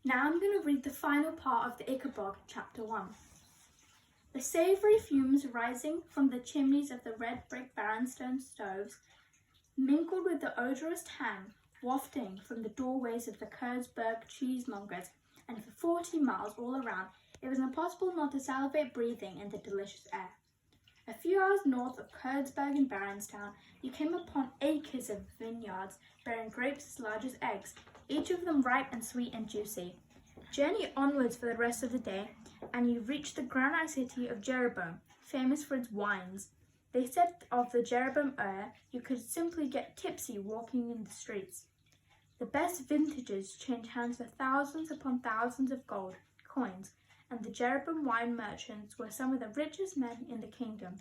Now I'm going to read the final part of the Ickabog, chapter 1. The savoury fumes rising from the chimneys of the red brick barrenstone stoves mingled with the odorous tang wafting from the doorways of the Kurdsberg cheesemongers, and for 40 miles all around it was impossible not to salivate breathing in the delicious air. A few hours north of Kurdsberg and Baronstown, you came upon acres of vineyards bearing grapes as large as eggs, each of them ripe and sweet and juicy. Journey onwards for the rest of the day, and you reached the granite city of Jeroboam, famous for its wines. They said of the Jeroboam you could simply get tipsy walking in the streets. The best vintages changed hands for thousands upon thousands of gold coins, and the Jeroboam wine merchants were some of the richest men in the kingdom.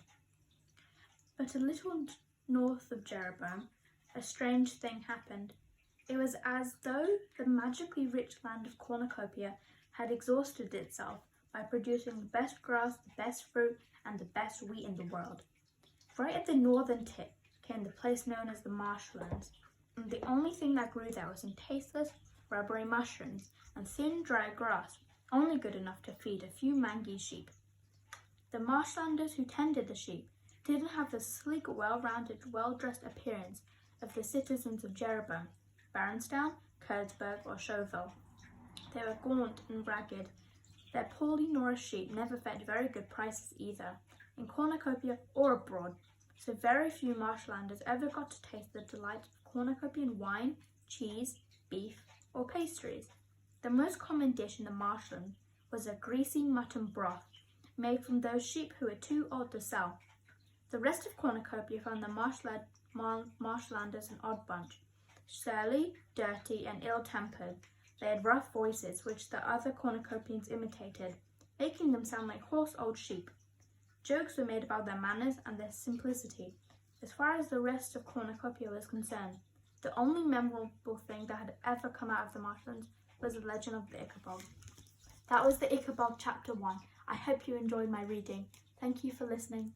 But a little north of Jeroboam, a strange thing happened. It was as though the magically rich land of cornucopia had exhausted itself by producing the best grass, the best fruit, and the best wheat in the world. Right at the northern tip came the place known as the marshlands, and the only thing that grew there was some tasteless, rubbery mushrooms and thin, dry grass, only good enough to feed a few mangy sheep. The marshlanders who tended the sheep didn't have the sleek, well-rounded, well-dressed appearance of the citizens of Jeroboam, Baronstown, Kurdsberg, or Chauville. They were gaunt and ragged. Their poorly nourished sheep never fetched very good prices either, in cornucopia or abroad, so very few marshlanders ever got to taste the delight of cornucopian wine, cheese, beef, or pastries. The most common dish in the marshland was a greasy mutton broth, made from those sheep who were too old to sell. The rest of cornucopia found the marshlanders an odd bunch. Surly, dirty, and ill-tempered, they had rough voices which the other cornucopians imitated, making them sound like hoarse old sheep. Jokes were made about their manners and their simplicity. As far as the rest of cornucopia was concerned, the only memorable thing that had ever come out of the marshlands was the legend of the Ickabog. That was the Ickabog chapter 1. I hope you enjoyed my reading. Thank you for listening.